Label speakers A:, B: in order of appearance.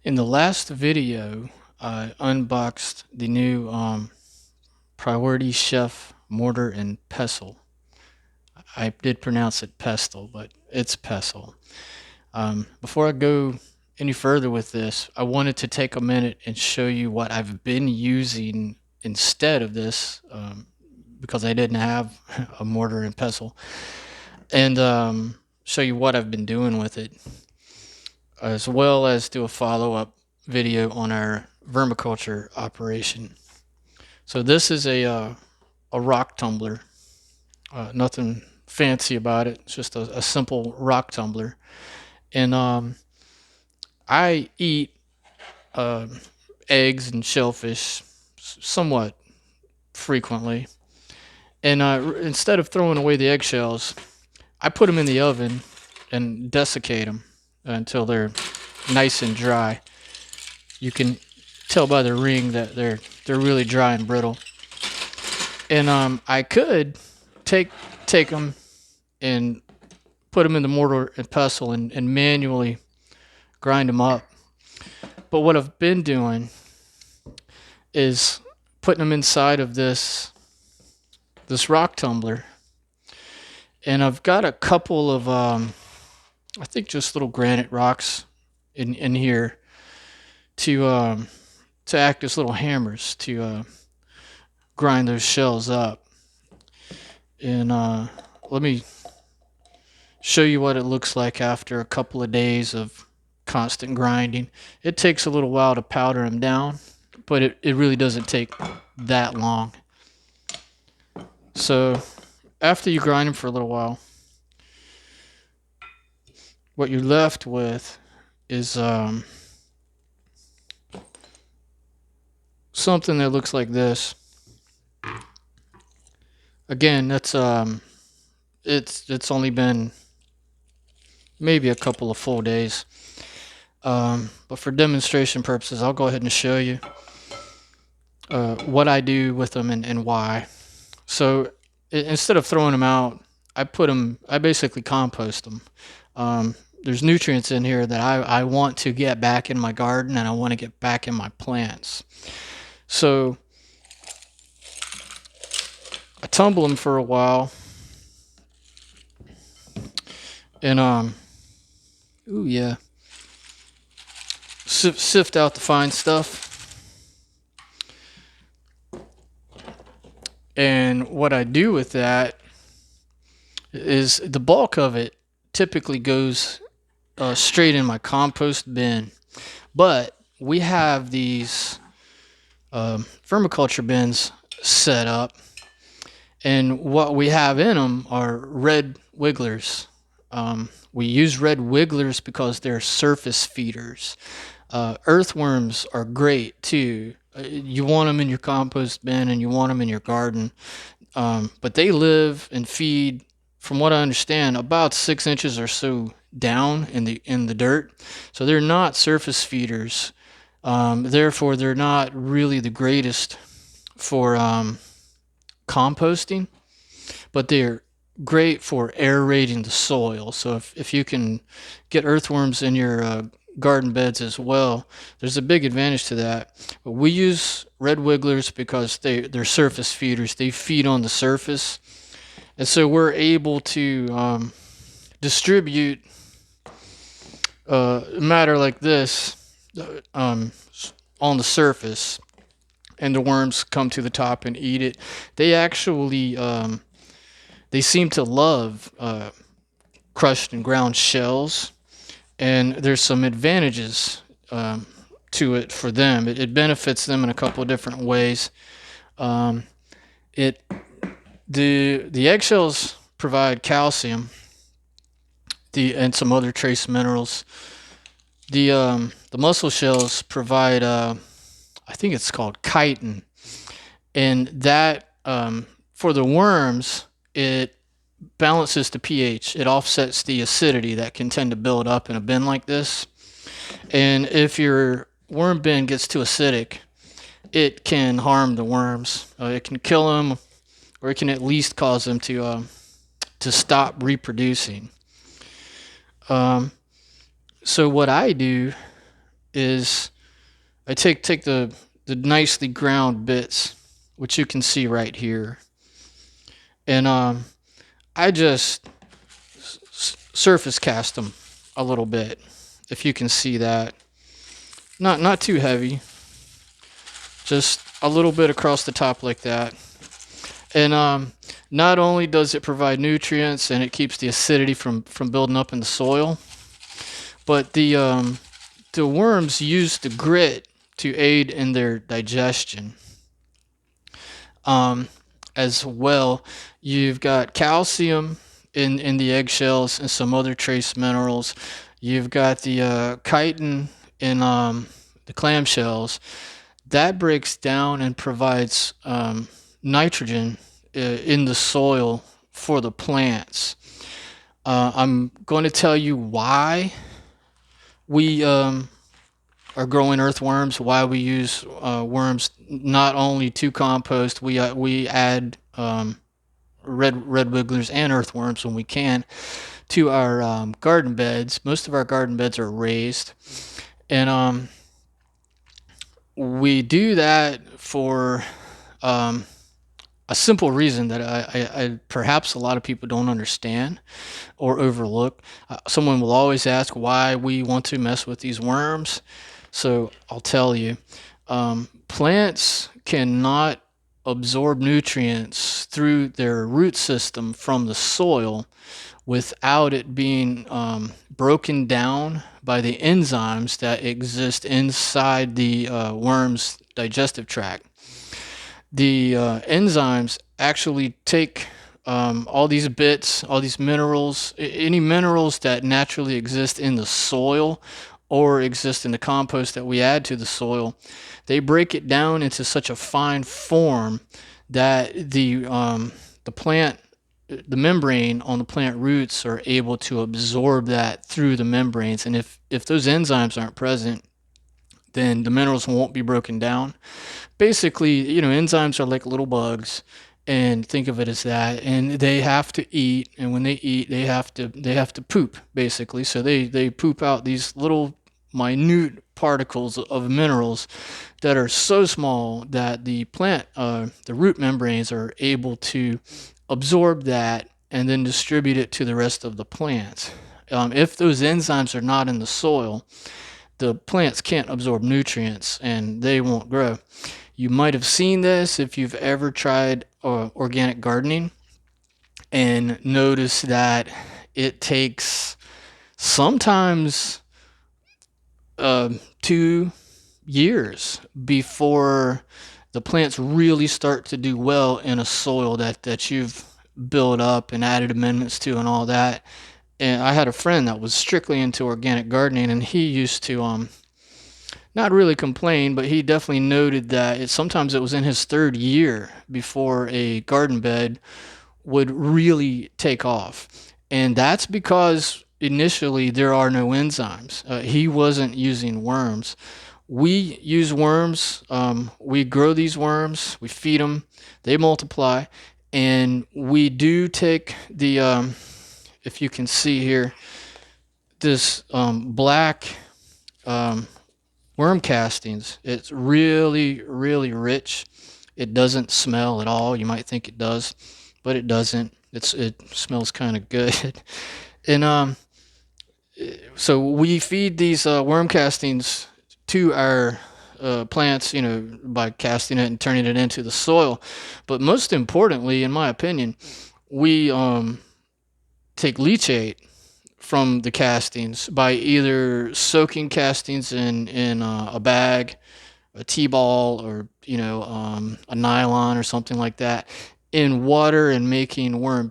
A: In the last video, I unboxed the new Priority Chef mortar and pestle. I did pronounce it pestle, but it's pestle. Before I go any further with this, I wanted to take a minute and show you what I've been using instead of this, because I didn't have a mortar and pestle, and show you what I've been doing with it, as well as do a follow-up video on our vermiculture operation. So this is a rock tumbler. Nothing fancy about it. It's just a simple rock tumbler. And I eat uh, eggs and shellfish somewhat frequently. And instead of throwing away the eggshells, I put them in the oven and desiccate them until they're nice and dry. You can tell by the ring that they're really dry and brittle. And I could take them and put them in the mortar and pestle and manually grind them up. But what I've been doing is putting them inside of this rock tumbler, and I've got a couple of I think just little granite rocks in here to act as little hammers to grind those shells up. And let me show you what it looks like after a couple of days of constant grinding. It takes a little while to powder them down, but it really doesn't take that long. So after you grind them for a little while, what you're left with is something that looks like this. Again, that's it's only been maybe a couple of full days. But for demonstration purposes, I'll go ahead and show you what I do with them and why. So instead of throwing them out, I basically compost them. There's nutrients in here that I want to get back in my garden, and I want to get back in my plants. So I tumble them for a while, and ooh yeah, sift out the fine stuff. And what I do with that is the bulk of it typically goes straight in my compost bin. But we have these vermiculture bins set up, and what we have in them are red wigglers. We use red wigglers because they're surface feeders. Earthworms are great too. You want them in your compost bin and you want them in your garden, but they live and feed, from what I understand, about 6 inches or so down in the dirt. So they're not surface feeders. Therefore, they're not really the greatest for composting, but they're great for aerating the soil. So if you can get earthworms in your garden beds as well, there's a big advantage to that. But we use red wigglers because they're surface feeders. They feed on the surface, and so we're able to distribute matter like this on the surface, and the worms come to the top and eat it. They actually they seem to love crushed and ground shells, and there's some advantages to it for them. It benefits them in a couple of different ways. Um, it the eggshells provide calcium, and some other trace minerals. The mussel shells provide I think it's called chitin, and that for the worms, it balances the pH. It offsets the acidity that can tend to build up in a bin like this. And if your worm bin gets too acidic, it can harm the worms. It can kill them, or it can at least cause them to stop reproducing. So what I do is I take the nicely ground bits, which you can see right here, and I just surface cast them a little bit, if you can see that. Not too heavy, just a little bit across the top like that. And not only does it provide nutrients and it keeps the acidity from building up in the soil, but the worms use the grit to aid in their digestion. Um, as well, you've got calcium in the eggshells and some other trace minerals. You've got the chitin in the clamshells. That breaks down and provides nitrogen in the soil for the plants. I'm going to tell you why we are growing earthworms, why we use worms not only to compost, we add red wigglers and earthworms when we can to our garden beds. Most of our garden beds are raised, and we do that for a simple reason that I perhaps a lot of people don't understand or overlook. Someone will always ask why we want to mess with these worms. So I'll tell you, plants cannot absorb nutrients through their root system from the soil without it being broken down by the enzymes that exist inside the worm's digestive tract. The enzymes actually take all these bits, all these minerals, any minerals that naturally exist in the soil or exist in the compost that we add to the soil. They break it down into such a fine form that the plant, the membrane on the plant roots are able to absorb that through the membranes. And if those enzymes aren't present, then the minerals won't be broken down. Basically, enzymes are like little bugs, and think of it as that. And they have to eat, and when they eat, they have to poop, basically. So they poop out these little minute particles of minerals that are so small that the plant, the root membranes are able to absorb that and then distribute it to the rest of the plant. If those enzymes are not in the soil, the plants can't absorb nutrients and they won't grow. You might have seen this if you've ever tried organic gardening and noticed that it takes sometimes 2 years before the plants really start to do well in a soil that you've built up and added amendments to and all that. And I had a friend that was strictly into organic gardening, and he used to not really complain, but he definitely noted that sometimes it was in his third year before a garden bed would really take off. And that's because initially there are no enzymes. He wasn't using worms. We use worms. We grow these worms. We feed them. They multiply. And we do take the, if you can see here, this black worm castings. It's really, really rich. It doesn't smell at all. You might think it does, but it doesn't. It smells kind of good. And so we feed these worm castings to our plants, by casting it and turning it into the soil. But most importantly, in my opinion, we take leachate from the castings by either soaking castings in a bag, a T-ball, or a nylon or something like that in water and making worm